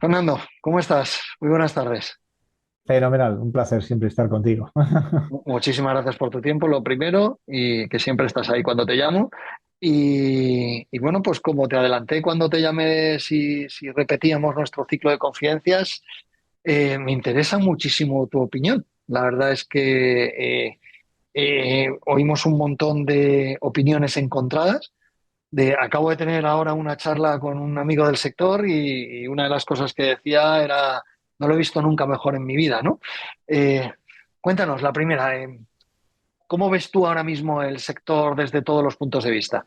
Fernando, ¿cómo estás? Muy buenas tardes. Fenomenal, un placer siempre estar contigo. Muchísimas gracias por tu tiempo, lo primero, y que siempre estás ahí cuando te llamo. Y bueno, pues como te adelanté cuando te llamé, si repetíamos nuestro ciclo de confidencias, me interesa muchísimo tu opinión. La verdad es que oímos un montón de opiniones encontradas. Acabo de tener ahora una charla con un amigo del sector y una de las cosas que decía era, no lo he visto nunca mejor en mi vida, ¿no? Eh, Cuéntanos, la primera, ¿cómo ves tú ahora mismo el sector desde todos los puntos de vista?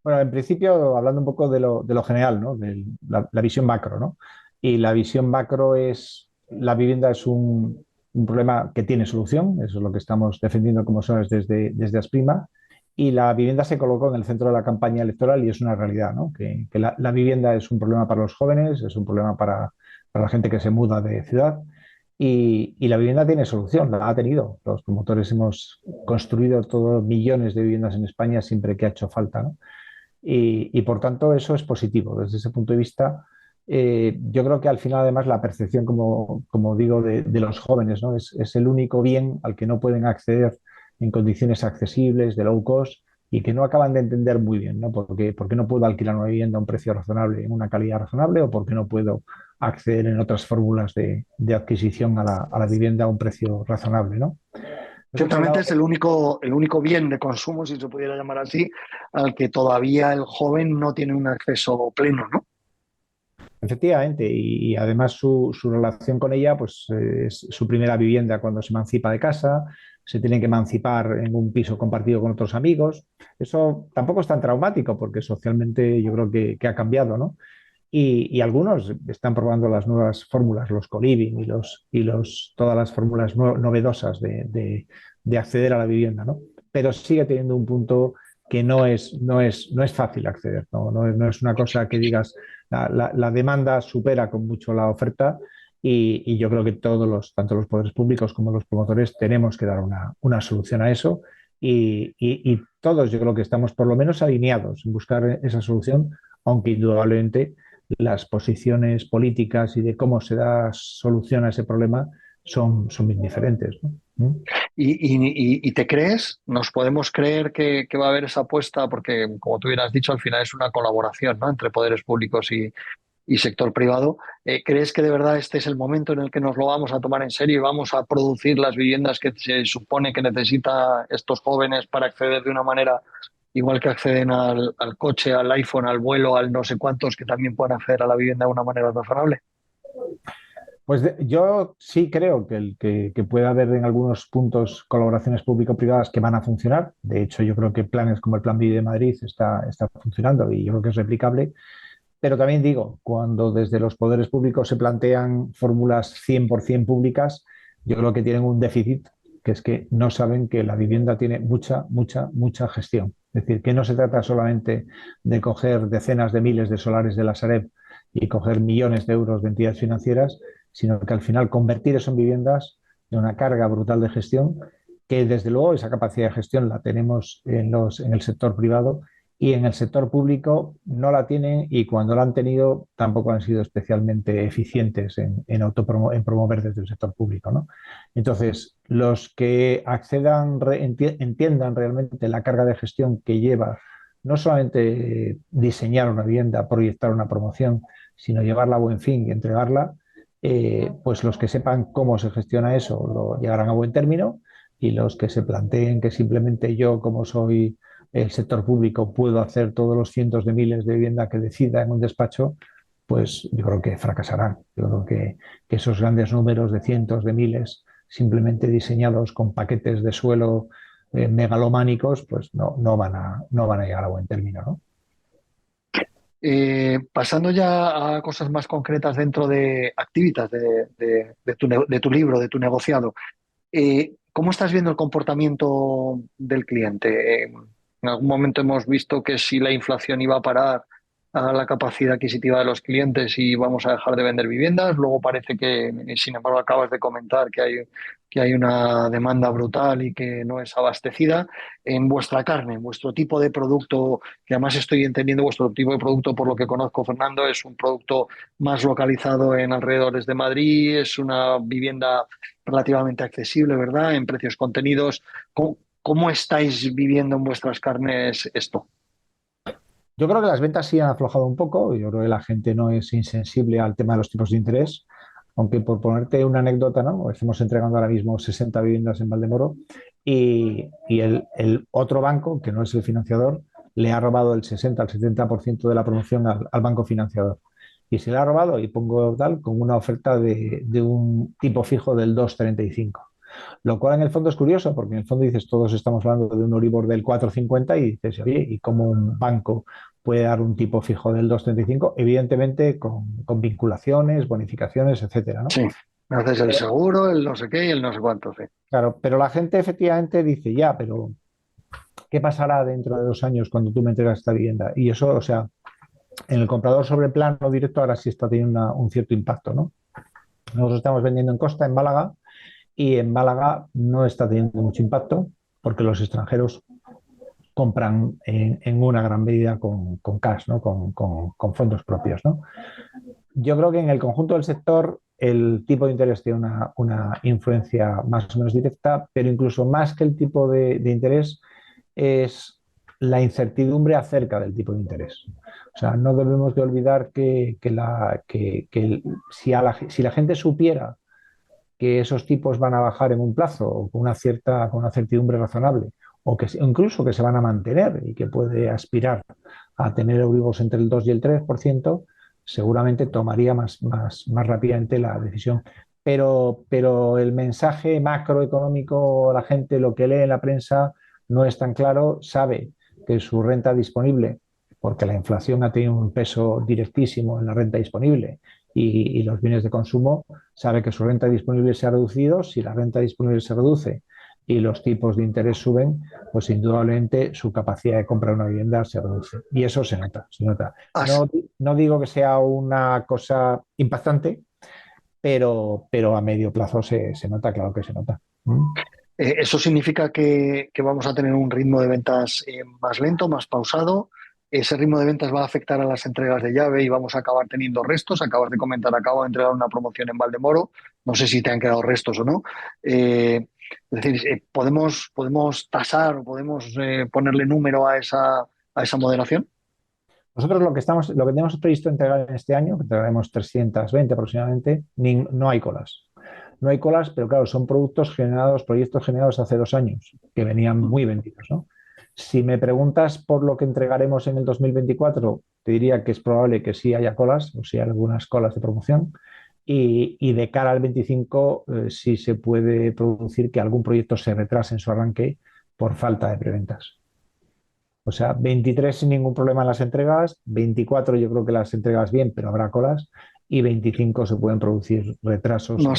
Bueno, en principio, hablando un poco de lo general, ¿no? De la visión macro, ¿no? Y la visión macro es, la vivienda es un problema que tiene solución, eso es lo que estamos defendiendo como SOES desde Asprima, y la vivienda se colocó en el centro de la campaña electoral y es una realidad, ¿no? Que la vivienda es un problema para los jóvenes, es un problema para la gente que se muda de ciudad. Y la vivienda tiene solución, la ha tenido. Los promotores hemos construido todos millones de viviendas en España siempre que ha hecho falta, ¿no? Y por tanto eso es positivo. Desde ese punto de vista, yo creo que al final además la percepción, como digo, de los jóvenes, ¿no? Es el único bien al que no pueden acceder en condiciones accesibles, de low cost, y que no acaban de entender muy bien, ¿no? ¿Por qué no puedo alquilar una vivienda a un precio razonable, en una calidad razonable, o por qué no puedo acceder en otras fórmulas de adquisición a la vivienda a un precio razonable, ¿no? Eso por un Ciertamente lado. es el único bien de consumo, si se pudiera llamar así, al que todavía el joven no tiene un acceso pleno, ¿no? Efectivamente, y además su relación con ella, pues es su primera vivienda cuando se emancipa de casa, se tiene que emancipar en un piso compartido con otros amigos. Eso tampoco es tan traumático porque socialmente yo creo que ha cambiado, ¿no? Y algunos están probando las nuevas fórmulas, los co-living todas las fórmulas novedosas de acceder a la vivienda, ¿no? Pero sigue teniendo un punto que no es fácil acceder, ¿no? No es una cosa que digas, la demanda supera con mucho la oferta y yo creo que tanto los poderes públicos como los promotores tenemos que dar una solución a eso y todos yo creo que estamos por lo menos alineados en buscar esa solución, aunque indudablemente las posiciones políticas y de cómo se da solución a ese problema son bien diferentes, ¿no? ¿Mm? ¿Y te crees? ¿Nos podemos creer que va a haber esa apuesta? Porque, como tú hubieras dicho, al final es una colaboración, ¿no? Entre poderes públicos y sector privado. ¿Crees que de verdad este es el momento en el que nos lo vamos a tomar en serio y vamos a producir las viviendas que se supone que necesitan estos jóvenes para acceder de una manera igual que acceden al coche, al iPhone, al vuelo, al no sé cuántos, que también puedan acceder a la vivienda de una manera razonable? Pues yo sí creo que puede haber en algunos puntos colaboraciones público-privadas que van a funcionar. De hecho, yo creo que planes como el Plan B de Madrid está funcionando y yo creo que es replicable. Pero también digo, cuando desde los poderes públicos se plantean fórmulas 100% públicas, yo creo que tienen un déficit, que es que no saben que la vivienda tiene mucha, mucha, mucha gestión. Es decir, que no se trata solamente de coger decenas de miles de solares de la Sareb y coger millones de euros de entidades financieras, sino que al final convertir eso en viviendas de una carga brutal de gestión, que desde luego esa capacidad de gestión la tenemos en el sector privado y en el sector público no la tienen y cuando la han tenido tampoco han sido especialmente eficientes en promover desde el sector público, ¿no? Entonces, los que entiendan realmente la carga de gestión que lleva no solamente diseñar una vivienda, proyectar una promoción, sino llevarla a buen fin y entregarla, pues los que sepan cómo se gestiona eso lo llegarán a buen término y los que se planteen que simplemente yo, como soy el sector público, puedo hacer todos los cientos de miles de vivienda que decida en un despacho, pues yo creo que fracasarán. Yo creo que esos grandes números de cientos de miles simplemente diseñados con paquetes de suelo megalománicos, pues no van a llegar a buen término, ¿no? Pasando ya a cosas más concretas dentro de Activitas, de tu libro, de tu negociado, ¿cómo estás viendo el comportamiento del cliente? En algún momento hemos visto que si la inflación iba a parar, a la capacidad adquisitiva de los clientes y vamos a dejar de vender viviendas. Luego parece que, sin embargo, acabas de comentar que hay una demanda brutal y que no es abastecida. En vuestra carne, en vuestro tipo de producto, que además estoy entendiendo vuestro tipo de producto por lo que conozco, Fernando, es un producto más localizado en alrededores de Madrid, es una vivienda relativamente accesible, ¿verdad? En precios contenidos. ¿Cómo estáis viviendo en vuestras carnes esto? Yo creo que las ventas sí han aflojado un poco. Yo creo que la gente no es insensible al tema de los tipos de interés. Aunque por ponerte una anécdota, ¿no? Estamos entregando ahora mismo 60 viviendas en Valdemoro y el otro banco, que no es el financiador, le ha robado el 60 al 70% de la promoción al banco financiador. Y se le ha robado, y pongo tal, con una oferta de un tipo fijo del 2,35. Lo cual en el fondo es curioso, porque en el fondo dices, todos estamos hablando de un Euribor del 4,50 y dices, oye, ¿y cómo un banco puede dar un tipo fijo del 2,35? Evidentemente con vinculaciones, bonificaciones, etcétera, ¿no? Sí, haces el seguro, el no sé qué y el no sé cuánto, sí. Claro, pero la gente efectivamente dice, ya, pero ¿qué pasará dentro de 2 años cuando tú me entregas esta vivienda? Y eso, o sea, en el comprador sobre plano directo ahora sí está teniendo un cierto impacto, ¿no? Nosotros estamos vendiendo en Costa, en Málaga, y en Málaga no está teniendo mucho impacto porque los extranjeros compran en una gran medida con cash, ¿no? Con fondos propios, ¿no? Yo creo que en el conjunto del sector el tipo de interés tiene una influencia más o menos directa, pero incluso más que el tipo de interés es la incertidumbre acerca del tipo de interés. O sea, no debemos de olvidar si la gente supiera que esos tipos van a bajar en un plazo o con una certidumbre razonable, o que incluso que se van a mantener y que puede aspirar a tener Euribor entre el 2 y el 3%, seguramente tomaría más rápidamente la decisión. Pero el mensaje macroeconómico, la gente lo que lee en la prensa no es tan claro, sabe que su renta disponible, porque la inflación ha tenido un peso directísimo en la renta disponible y los bienes de consumo, sabe que su renta disponible se ha reducido. Si la renta disponible se reduce y los tipos de interés suben, pues indudablemente su capacidad de comprar una vivienda se reduce. Y eso se nota, se nota. Has- No digo que sea una cosa impactante, pero a medio plazo se nota, claro que se nota. ¿Mm? ¿Eso significa que vamos a tener un ritmo de ventas más lento, más pausado? ¿Ese ritmo de ventas va a afectar a las entregas de llave y vamos a acabar teniendo restos? Acabas de comentar, acabo de entregar una promoción en Valdemoro, no sé si te han quedado restos o no. Es decir, ¿podemos tasar o podemos ponerle número a esa moderación? Nosotros lo que tenemos previsto entregar en este año, que entregaremos 320 aproximadamente, no hay colas. No hay colas, pero claro, son proyectos generados hace 2 años, que venían muy vendidos, ¿no? Si me preguntas por lo que entregaremos en el 2024, te diría que es probable que sí haya colas, o sí hay algunas colas de promoción. Y de cara al 25, sí se puede producir que algún proyecto se retrase en su arranque por falta de preventas. O sea, 23 sin ningún problema en las entregas, 24 yo creo que las entregas bien, pero habrá colas, y 25 se pueden producir retrasos No,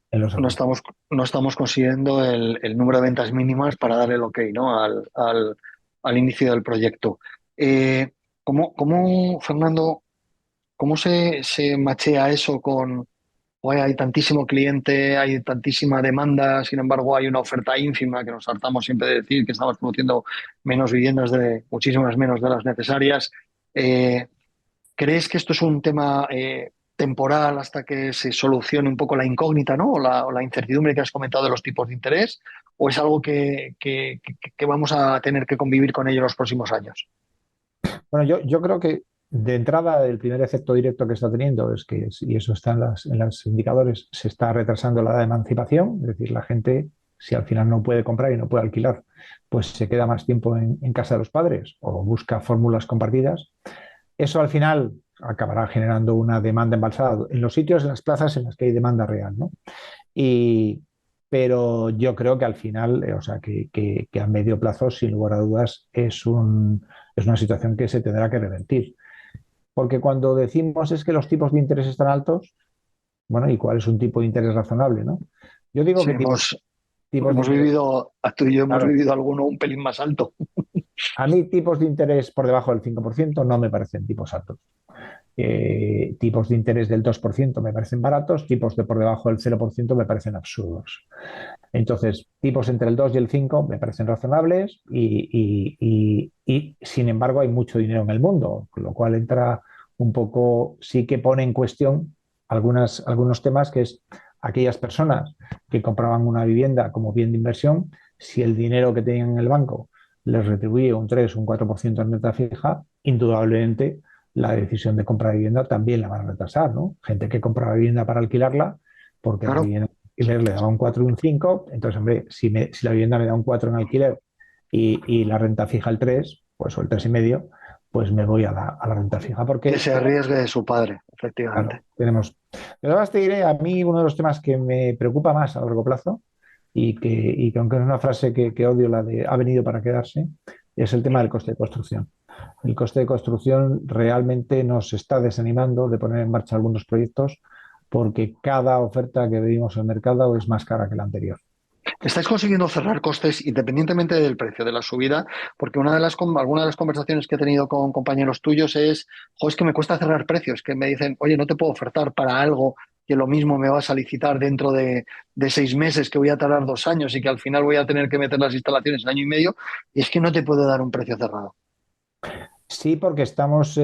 en los no arranques. estamos, no estamos consiguiendo el número de ventas mínimas para dar el ok, ¿no? Al inicio del proyecto. Eh, Fernando, cómo se machea eso con, "Oye, hay tantísimo cliente, hay tantísima demanda, sin embargo hay una oferta ínfima que nos hartamos siempre de decir que estamos produciendo menos viviendas, de muchísimas menos de las necesarias"? Eh, ¿Crees que esto es un tema temporal hasta que se solucione un poco la incógnita, ¿no? O la incertidumbre que has comentado de los tipos de interés? ¿O es algo que vamos a tener que convivir con ello los próximos años? Bueno, yo creo que de entrada el primer efecto directo que está teniendo es que, y eso está en los indicadores, se está retrasando la edad de emancipación, es decir, la gente, si al final no puede comprar y no puede alquilar, pues se queda más tiempo en casa de los padres o busca fórmulas compartidas. Eso al final acabará generando una demanda embalsada en los sitios, en las plazas en las que hay demanda real, ¿no? Y, pero yo creo que al final, o sea, que a medio plazo, sin lugar a dudas, es una situación que se tendrá que revertir. Porque cuando decimos es que los tipos de interés están altos, bueno, ¿y cuál es un tipo de interés razonable, no? Yo digo Sí, que tipos, tipos de Hemos interés. vivido, tú y yo hemos Claro, vivido alguno un pelín más alto. a mí tipos de interés por debajo del 5% no me parecen tipos altos. Tipos de interés del 2% me parecen baratos, tipos de por debajo del 0% me parecen absurdos. Entonces, tipos entre el 2 y el 5 me parecen razonables y, sin embargo, hay mucho dinero en el mundo, con lo cual entra un poco, sí que pone en cuestión algunos temas que es aquellas personas que compraban una vivienda como bien de inversión, si el dinero que tenían en el banco les retribuye un 3 un 4% en renta fija, indudablemente la decisión de comprar vivienda también la van a retrasar, ¿no? Gente que compraba vivienda para alquilarla porque la Claro, vivienda alquiler le daba un 4 y un 5, entonces, hombre, si la vivienda me da un 4 en alquiler y la renta fija el 3 pues o el 3,5, pues me voy a la renta fija que porque, se arriesgue de su padre, efectivamente. claro, tenemos... Pero además te diré, a mí uno de los temas que me preocupa más a largo plazo y que aunque es una frase que odio, la de ha venido para quedarse, es el tema del coste de construcción. El coste de construcción realmente nos está desanimando de poner en marcha algunos proyectos porque cada oferta que pedimos al mercado es más cara que la anterior. ¿Estáis consiguiendo cerrar costes independientemente del precio de la subida? Porque alguna de las conversaciones que he tenido con compañeros tuyos es, jo, es que me cuesta cerrar precios, que me dicen, oye, no te puedo ofertar para algo que lo mismo me vas a licitar dentro de 6 meses, que voy a tardar 2 años y que al final voy a tener que meter las instalaciones en año y medio, y es que no te puedo dar un precio cerrado, Sí, porque estamos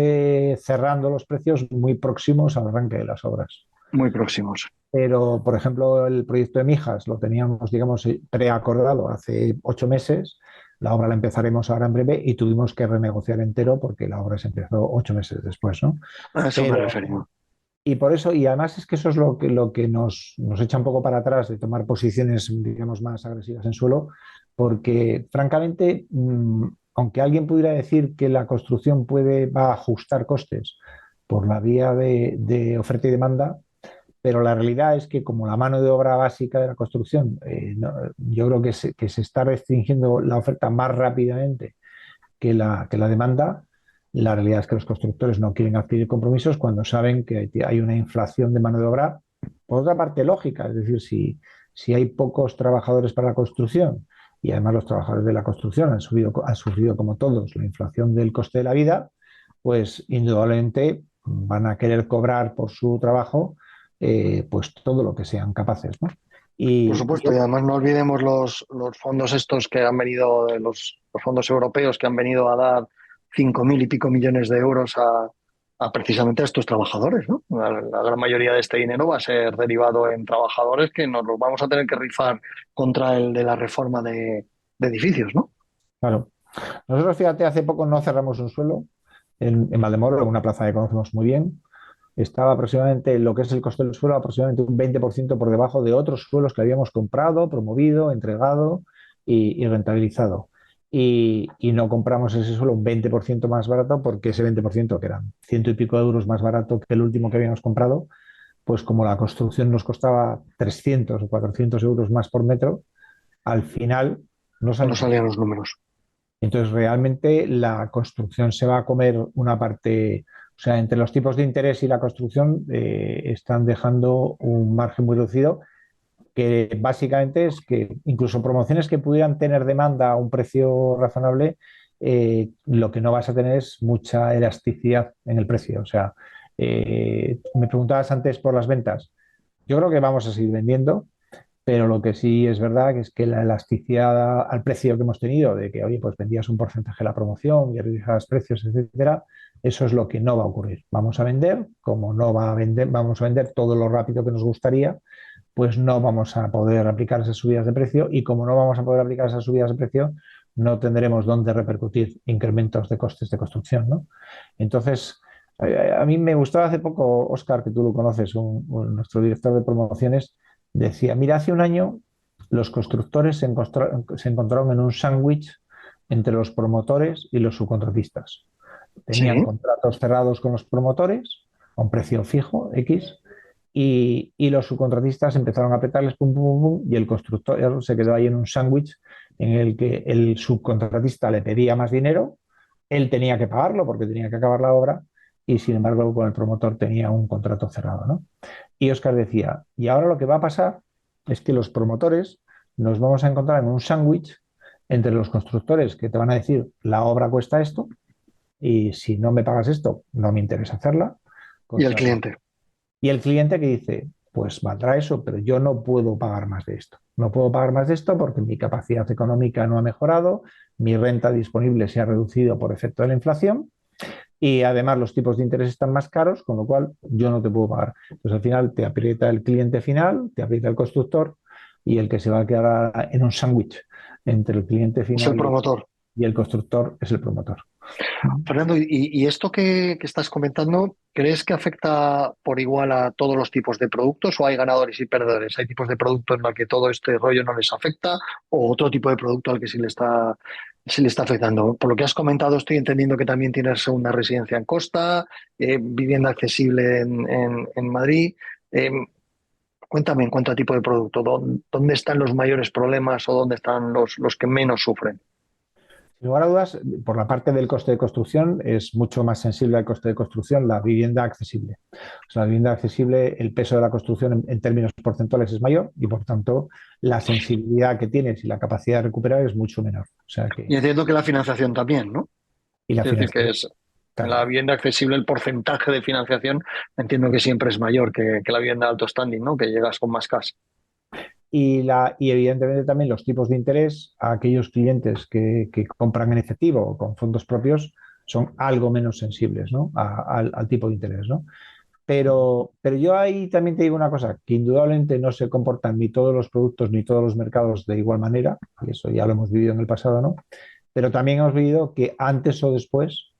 cerrando los precios muy próximos al arranque de las obras. muy próximos. Pero, por ejemplo, el proyecto de Mijas lo teníamos, digamos, preacordado hace 8 meses. La obra la empezaremos ahora en breve y tuvimos que renegociar entero porque la obra se empezó 8 meses después, ¿no? A eso me Pero, refería. y por eso, y además es que eso es lo que nos echa un poco para atrás de tomar posiciones, digamos, más agresivas en suelo, porque francamente, aunque alguien pudiera decir que la construcción va a ajustar costes por la vía de oferta y demanda, pero la realidad es que como la mano de obra básica de la construcción, yo creo que se está restringiendo la oferta más rápidamente que la demanda, la realidad es que los constructores no quieren adquirir compromisos cuando saben que hay una inflación de mano de obra, por otra parte lógica, es decir, si hay pocos trabajadores para la construcción y además los trabajadores de la construcción han sufrido como todos la inflación del coste de la vida, pues indudablemente van a querer cobrar por su trabajo pues todo lo que sean capaces, ¿no? Por Y supuesto, yo, y además no olvidemos los fondos estos que han venido, los fondos europeos que han venido a dar 5.000 y pico millones de euros a precisamente a estos trabajadores, ¿no? La gran mayoría de este dinero va a ser derivado en trabajadores que nos los vamos a tener que rifar contra el de la reforma de edificios, ¿no? claro, nosotros, fíjate, hace poco no cerramos un suelo en Valdemoro, una plaza que conocemos muy bien. Estaba aproximadamente, lo que es el coste del suelo, aproximadamente un 20% por debajo de otros suelos que habíamos comprado, promovido, entregado y rentabilizado. Y no compramos ese suelo un 20% más barato porque ese 20%, que eran ciento y pico euros más barato que el último que habíamos comprado, pues como la construcción nos costaba 300 o 400 euros más por metro, al final no No salimos. salían los números. Entonces, realmente la construcción se va a comer una parte, o sea, entre los tipos de interés y la construcción están dejando un margen muy reducido, que básicamente es que incluso promociones que pudieran tener demanda a un precio razonable, lo que no vas a tener es mucha elasticidad en el precio. O sea, me preguntabas antes por las ventas. Yo creo que vamos a seguir vendiendo, pero lo que sí es verdad que es que la elasticidad al precio que hemos tenido, de que, oye, pues vendías un porcentaje de la promoción y reducías precios, etcétera, eso es lo que no va a ocurrir. Vamos a vender, como no va a vender, vamos a vender todo lo rápido que nos gustaría, pues no vamos a poder aplicar esas subidas de precio y como no vamos a poder aplicar esas subidas de precio, no tendremos dónde repercutir incrementos de costes de construcción, ¿no? Entonces, a mí me gustaba hace poco, Óscar, que tú lo conoces, nuestro director de promociones, decía, mira, hace un año los constructores se encontraron en un sándwich entre los promotores y los subcontratistas. Tenían Sí, contratos cerrados con los promotores a un precio fijo, X, y los subcontratistas empezaron a apretarles pum, pum, pum, pum, y el constructor se quedó ahí en un sándwich en el que el subcontratista le pedía más dinero, él tenía que pagarlo porque tenía que acabar la obra y sin embargo con el promotor tenía un contrato cerrado, ¿no? Y Oscar decía, y ahora lo que va a pasar es que los promotores nos vamos a encontrar en un sándwich entre los constructores que te van a decir, la obra cuesta esto, y si no me pagas esto, no me interesa hacerla. Y el Cosa que... cliente. Y el cliente que dice, pues valdrá eso, pero yo no puedo pagar más de esto. No puedo pagar más de esto porque mi capacidad económica no ha mejorado, mi renta disponible se ha reducido por efecto de la inflación y además los tipos de interés están más caros, con lo cual yo no te puedo pagar. Entonces al final te aprieta el cliente final, te aprieta el constructor y el que se va a quedar en un sándwich entre el cliente Es el final promotor. y el constructor es el promotor. Fernando, y esto que estás comentando, ¿crees que afecta por igual a todos los tipos de productos o hay ganadores y perdedores? ¿Hay tipos de productos en los que todo este rollo no les afecta o otro tipo de producto al que sí le está afectando? Por lo que has comentado, estoy entendiendo que también tienes una residencia en Costa, vivienda accesible en Madrid. Eh, Cuéntame en cuanto a tipo de producto, ¿dónde están los mayores problemas o dónde están los que menos sufren? Sin lugar a dudas, por la parte del coste de construcción, es mucho más sensible al coste de construcción la vivienda accesible. O sea, la vivienda accesible, el peso de la construcción en términos porcentuales es mayor y, por tanto, la sensibilidad que tienes y la capacidad de recuperar es mucho menor. O sea Y que, entiendo que la financiación también, ¿no? y la Es decir, que financiación, es en la claro. vivienda accesible el porcentaje de financiación, entiendo que siempre es mayor que la vivienda de alto standing, ¿no? Que llegas con más casa. Y evidentemente también los tipos de interés a aquellos clientes que compran en efectivo o con fondos propios son algo menos sensibles, ¿no? Al tipo de interés, ¿no? Pero yo ahí también te digo una cosa, que indudablemente no se comportan ni todos los productos ni todos los mercados de igual manera, y eso ya lo hemos vivido en el pasado, ¿no? Pero también hemos vivido que antes o después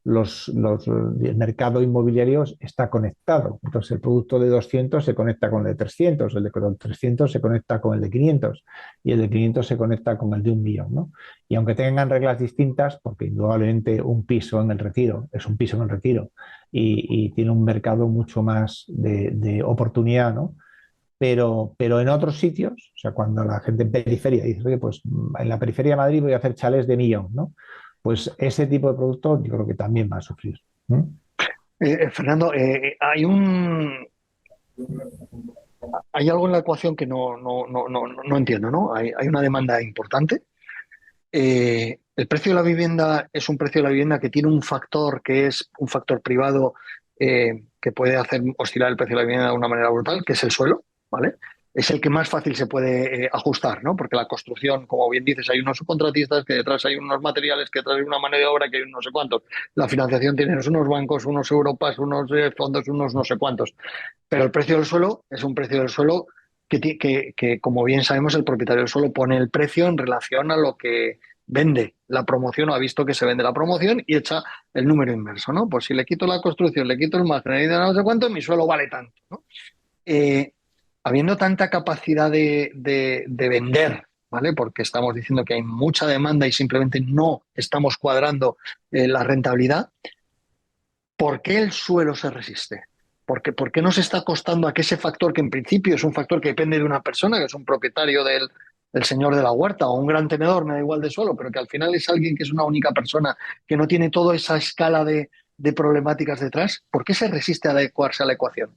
el mercado inmobiliario está conectado. Entonces el producto de 200 se conecta con el de 300, el de 300 se conecta con el de 500 y el de 500 se conecta con el de 1 millón, ¿no? Y aunque tengan reglas distintas, porque indudablemente un piso en el retiro es un piso en el retiro y tiene un mercado mucho más de oportunidad, ¿no? Pero en otros sitios, o sea, cuando la gente en periferia dice, oye, pues en la periferia de Madrid voy a hacer chalés de millón, ¿no? Pues ese tipo de producto yo creo que también va a sufrir. ¿No? Fernando, hay algo en la ecuación que no entiendo, ¿no? Hay una demanda importante. El precio de la vivienda es un precio de la vivienda que tiene un factor que es un factor privado que puede hacer oscilar el precio de la vivienda de una manera brutal, que es el suelo, ¿vale? Es el que más fácil se puede ajustar, ¿no? Porque la construcción, como bien dices, hay unos subcontratistas, que detrás hay unos materiales, que detrás hay una mano de obra, que hay no sé cuántos. La financiación tiene unos bancos, unos Europas, unos fondos, unos no sé cuántos. Pero el precio del suelo es un precio del suelo que, como bien sabemos, el propietario del suelo pone el precio en relación a lo que vende la promoción o ha visto que se vende la promoción y echa el número inverso, ¿no? Pues si le quito la construcción, le quito el margen y no sé cuánto, mi suelo vale tanto, ¿no? Eh, Habiendo tanta capacidad de vender, ¿vale? Porque estamos diciendo que hay mucha demanda y simplemente no estamos cuadrando la rentabilidad, ¿por qué el suelo se resiste? ¿Por qué nos está costando a que ese factor, que en principio es un factor que depende de una persona, que es un propietario del señor de la huerta o un gran tenedor, me da igual de suelo, pero que al final es alguien que es una única persona, que no tiene toda esa escala de problemáticas detrás? ¿Por qué se resiste a adecuarse a la ecuación?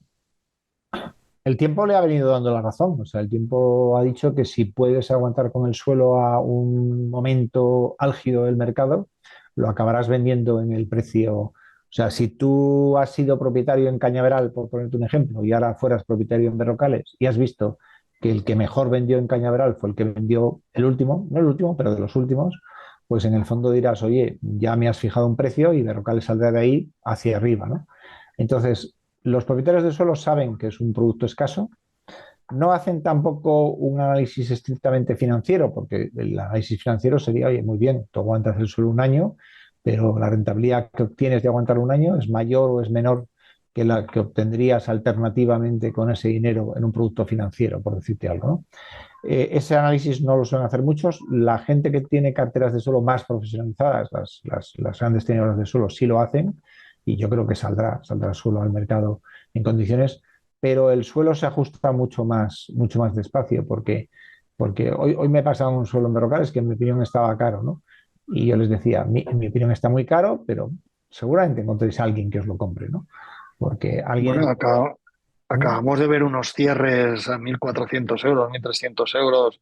El tiempo le ha venido dando la razón. O sea, el tiempo ha dicho que si puedes aguantar con el suelo a un momento álgido del mercado, lo acabarás vendiendo en el precio. O sea, si tú has sido propietario en Cañaveral, por ponerte un ejemplo, y ahora fueras propietario en Berrocales y has visto que el que mejor vendió en Cañaveral fue el que vendió el último, no el último, pero de los últimos, pues en el fondo dirás, oye, ya me has fijado un precio y Berrocales saldrá de ahí hacia arriba, ¿no? Entonces, los propietarios de suelo saben que es un producto escaso, no hacen tampoco un análisis estrictamente financiero, porque el análisis financiero sería, oye, muy bien, tú aguantas el suelo un año, pero la rentabilidad que obtienes de aguantar un año es mayor o es menor que la que obtendrías alternativamente con ese dinero en un producto financiero, por decirte algo, ¿no? Ese análisis no lo suelen hacer muchos. La gente que tiene carteras de suelo más profesionalizadas, las grandes tenedoras de suelo, sí lo hacen y yo creo que saldrá el suelo al mercado en condiciones, pero el suelo se ajusta mucho más despacio porque hoy me pasaba un suelo en Berrocales que en mi opinión estaba caro, ¿no? Y yo les decía, en mi opinión está muy caro, pero seguramente encontréis a alguien que os lo compre, ¿no? Porque alguien... Bueno, acabamos de ver unos cierres a 1.400 euros, 1.300 euros.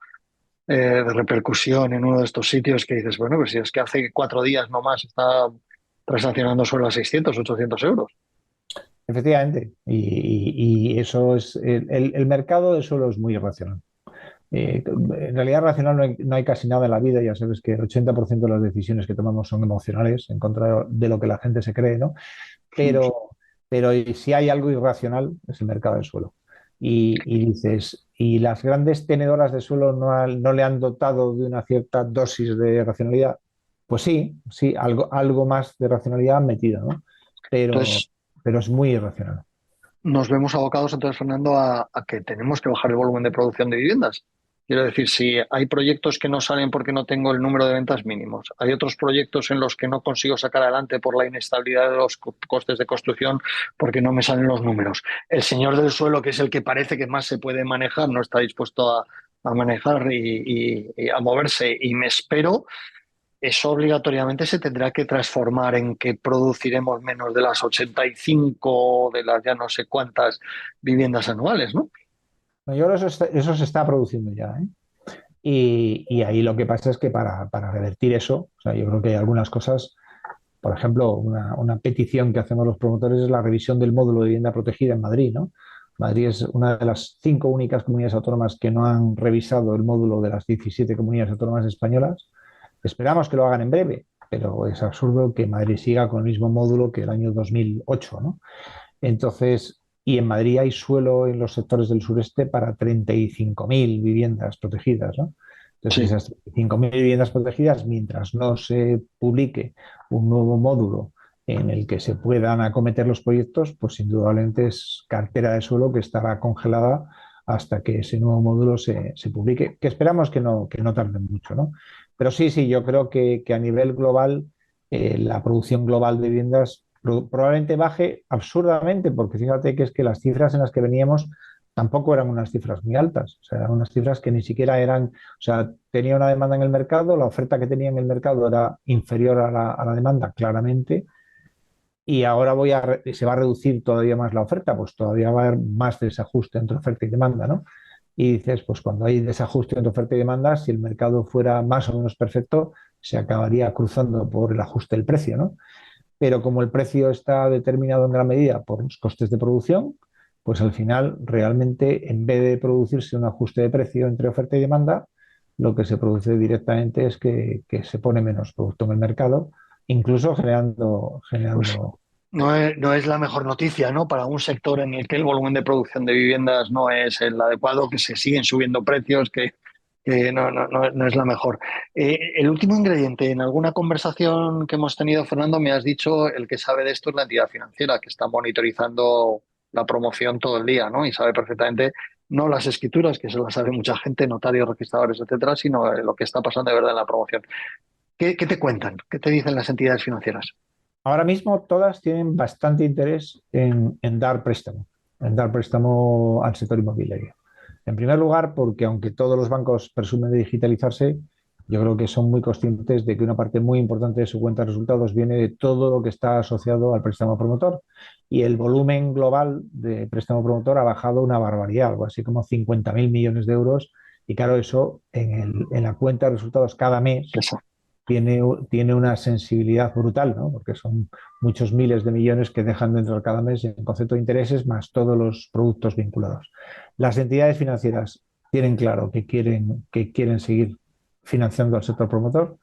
de repercusión en uno de estos sitios que dices, bueno, pues si es que hace 4 días nomás está transaccionando solo a 600, 800 euros. Efectivamente, y eso es, el mercado de suelo es muy irracional. En realidad racional no hay casi nada en la vida, ya sabes que el 80% de las decisiones que tomamos son emocionales, en contra de lo que la gente se cree, ¿no? Pero, pero si hay algo irracional es el mercado del suelo. Y dices, ¿y las grandes tenedoras de suelo no le han dotado de una cierta dosis de racionalidad? Pues sí, sí, algo más de racionalidad han metido, ¿no? Pero, Entonces, pero es muy irracional. nos vemos abocados entonces, Fernando, a que tenemos que bajar el volumen de producción de viviendas. Quiero decir, si hay proyectos que no salen porque no tengo el número de ventas mínimos, hay otros proyectos en los que no consigo sacar adelante por la inestabilidad de los costes de construcción porque no me salen los números. El señor del suelo, que es el que parece que más se puede manejar, no está dispuesto a manejar y a moverse y me espero, eso obligatoriamente se tendrá que transformar en que produciremos menos de las 85 de las ya no sé cuántas viviendas anuales, ¿no? Yo creo que eso se está produciendo ya, ¿eh? Y ahí lo que pasa es que para revertir eso, o sea, yo creo que hay algunas cosas, por ejemplo, una petición que hacemos los promotores es la revisión del módulo de vivienda protegida en Madrid, ¿no? Madrid es una de las 5 únicas comunidades autónomas que no han revisado el módulo de las 17 comunidades autónomas españolas. Esperamos que lo hagan en breve, pero es absurdo que Madrid siga con el mismo módulo que el año 2008, ¿no? Entonces, y en Madrid hay suelo en los sectores del sureste para 35.000 viviendas protegidas, ¿no? Entonces, Sí, esas 35.000 viviendas protegidas, mientras no se publique un nuevo módulo en el que se puedan acometer los proyectos, pues indudablemente es cartera de suelo que estará congelada hasta que ese nuevo módulo se publique, que esperamos que no tarde mucho, ¿no? Pero sí, sí, yo creo que a nivel global, la producción global de viviendas probablemente baje absurdamente, porque fíjate que es que las cifras en las que veníamos tampoco eran unas cifras muy altas, o sea, eran unas cifras que ni siquiera eran, o sea, tenía una demanda en el mercado, la oferta que tenía en el mercado era inferior a la demanda, claramente, y ahora se va a reducir todavía más la oferta, pues todavía va a haber más desajuste entre oferta y demanda, ¿no? Y dices, pues cuando hay desajuste entre oferta y demanda, si el mercado fuera más o menos perfecto, se acabaría cruzando por el ajuste del precio, ¿no? Pero como el precio está determinado en gran medida por los costes de producción, pues al final realmente en vez de producirse un ajuste de precio entre oferta y demanda, lo que se produce directamente es que se pone menos producto en el mercado, incluso pues generando. no es la mejor noticia, ¿no? Para un sector en el que el volumen de producción de viviendas no es el adecuado, que se siguen subiendo precios, que no es la mejor. El último ingrediente, en alguna conversación que hemos tenido, Fernando, me has dicho el que sabe de esto es la entidad financiera, que está monitorizando la promoción todo el día, ¿no? Y sabe perfectamente no las escrituras, que se las sabe mucha gente, notarios, registradores, etcétera, sino lo que está pasando de verdad en la promoción. ¿Qué te cuentan? ¿Qué te dicen las entidades financieras? Ahora mismo todas tienen bastante interés en dar préstamo al sector inmobiliario. En primer lugar, porque aunque todos los bancos presumen de digitalizarse, yo creo que son muy conscientes de que una parte muy importante de su cuenta de resultados viene de todo lo que está asociado al préstamo promotor. Y el volumen global de préstamo promotor ha bajado una barbaridad, algo así como 50.000 millones de euros. Y claro, eso en la cuenta de resultados cada mes Eso. tiene una sensibilidad brutal, ¿no? Porque son muchos miles de millones que dejan de entrar cada mes en concepto de intereses más todos los productos vinculados. Las entidades financieras tienen claro que quieren seguir financiando al sector promotor.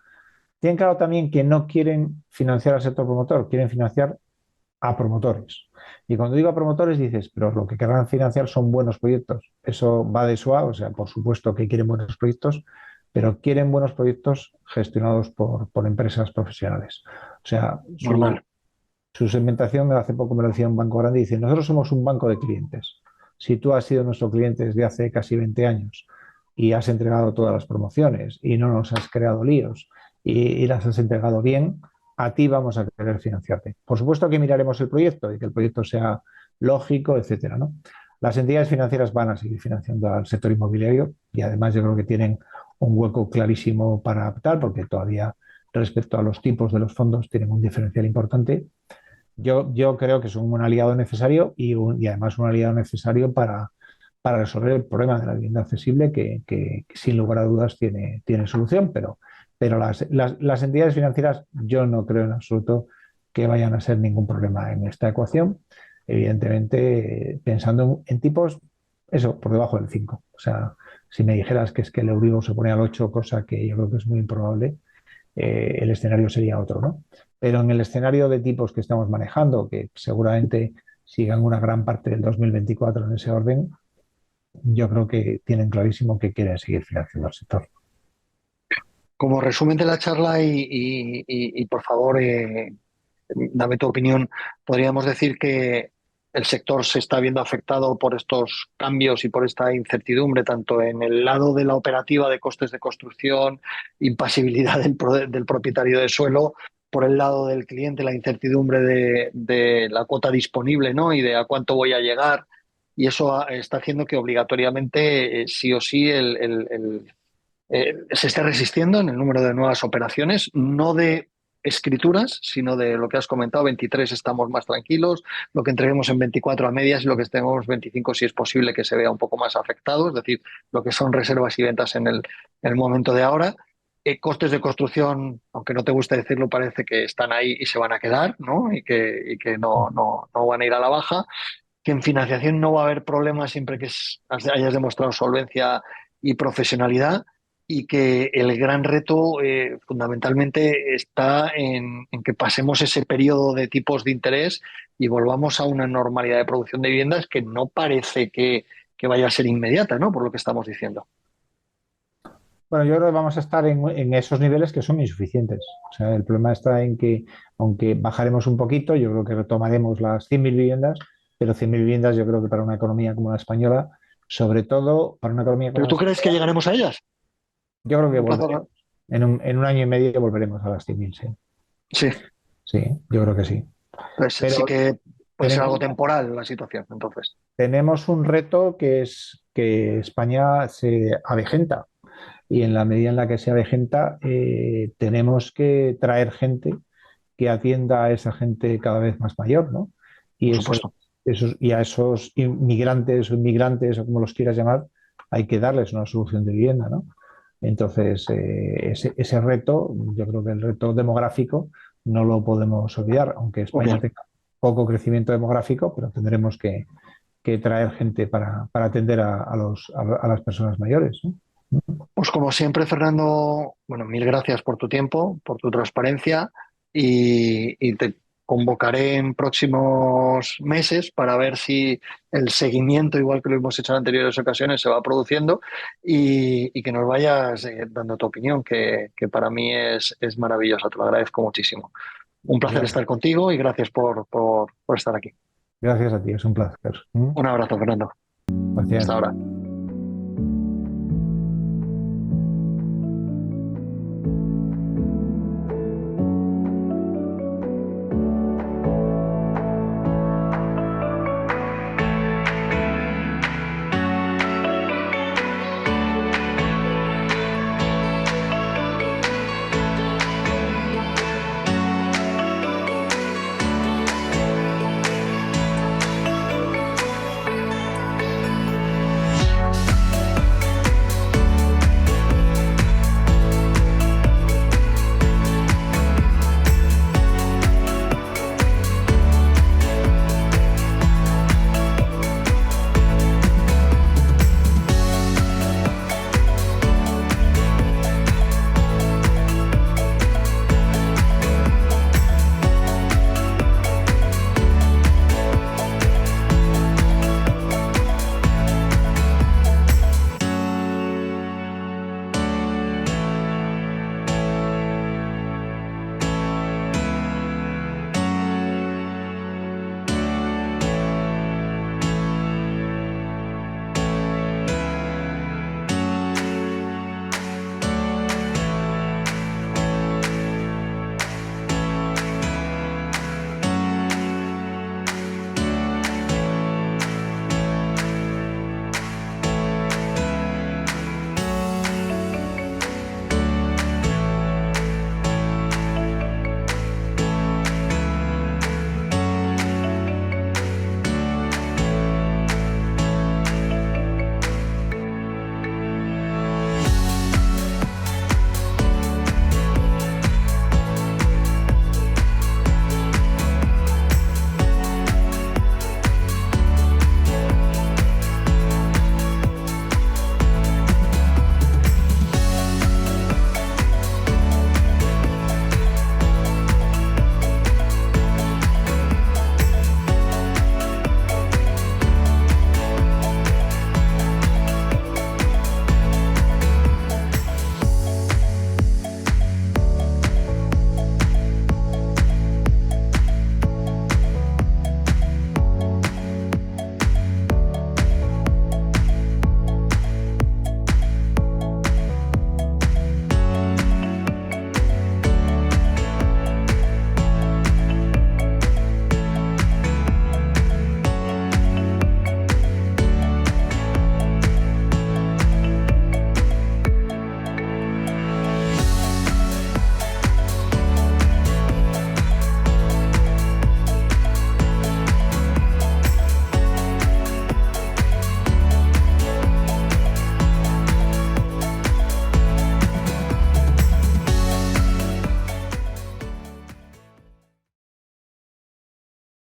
Tienen claro también que no quieren financiar al sector promotor, quieren financiar a promotores. Y cuando digo a promotores dices, pero lo que querrán financiar son buenos proyectos. Eso va de suave, o sea, por supuesto que quieren buenos proyectos, pero quieren buenos proyectos gestionados por empresas profesionales. O sea, Normal. su segmentación, hace poco me lo decía un banco grande, dice, nosotros somos un banco de clientes. Si tú has sido nuestro cliente desde hace casi 20 años y has entregado todas las promociones y no nos has creado líos y las has entregado bien, a ti vamos a querer financiarte. Por supuesto que miraremos el proyecto y que el proyecto sea lógico, etcétera, ¿no? Las entidades financieras van a seguir financiando al sector inmobiliario y además yo creo que tienen un hueco clarísimo para tal, porque todavía respecto a los tipos de los fondos tienen un diferencial importante. Yo creo que son un aliado necesario y además un aliado necesario para resolver el problema de la vivienda accesible que sin lugar a dudas tiene solución, pero las entidades financieras yo no creo en absoluto que vayan a ser ningún problema en esta ecuación, evidentemente pensando en tipos, eso, por debajo del 5. O sea, si me dijeras que es que el Euribor se pone al 8, cosa que yo creo que es muy improbable, el escenario sería otro, ¿no? Pero en el escenario de tipos que estamos manejando, que seguramente sigan una gran parte del 2024 en ese orden, yo creo que tienen clarísimo que quieren seguir financiando el sector. Como resumen de la charla y, por favor, dame tu opinión, podríamos decir que el sector se está viendo afectado por estos cambios y por esta incertidumbre, tanto en el lado de la operativa de costes de construcción, impasibilidad del propietario de suelo, por el lado del cliente, la incertidumbre de la cuota disponible, ¿no? Y de a cuánto voy a llegar. Y eso está haciendo que obligatoriamente, sí o sí, se esté resistiendo en el número de nuevas operaciones, no de escrituras, sino de lo que has comentado, 23 estamos más tranquilos, lo que entreguemos en 24 a medias y lo que estemos 25 si es posible que se vea un poco más afectado, es decir, lo que son reservas y ventas en el momento de ahora. Costes de construcción, aunque no te guste decirlo, parece que están ahí y se van a quedar, ¿no? Y que no van a ir a la baja, que en financiación no va a haber problemas siempre que hayas demostrado solvencia y profesionalidad, y que el gran reto fundamentalmente está en que pasemos ese periodo de tipos de interés y volvamos a una normalidad de producción de viviendas que no parece que vaya a ser inmediata, ¿no? Por lo que estamos diciendo. Bueno, yo creo que vamos a estar en esos niveles que son insuficientes. O sea, el problema está en que, aunque bajaremos un poquito, yo creo que retomaremos las 100.000 viviendas, pero 100.000 viviendas yo creo que para una economía como la española, sobre todo para una economía como ¿Pero la tú crees que española, llegaremos a ellas? yo creo que En un volveremos. plazo... En un año y medio volveremos a las 100.000, sí. Sí, Sí, yo creo que sí. pues sí Pero que puede ser tenemos, algo temporal la situación, entonces. tenemos un reto que es que España se avejenta. Y en la medida en la que se avejenta, tenemos que traer gente que atienda a esa gente cada vez más mayor, ¿no? Y, Por eso, supuesto. y a esos inmigrantes o inmigrantes, o como los quieras llamar, hay que darles una solución de vivienda, ¿no? Entonces, ese reto, yo creo que el reto demográfico no lo podemos olvidar, aunque España Obvio. tenga poco crecimiento demográfico, pero tendremos que traer gente para atender a las personas mayores, ¿no? Pues como siempre, Fernando, bueno, mil gracias por tu tiempo, por tu transparencia y te convocaré en próximos meses para ver si el seguimiento, igual que lo hemos hecho en anteriores ocasiones, se va produciendo y que nos vayas dando tu opinión, que para mí es maravillosa. Te lo agradezco muchísimo. Un placer Gracias. estar contigo y gracias por estar aquí. Gracias a ti, es un placer. ¿Mm? Un abrazo, Fernando. Hasta Gracias. ahora.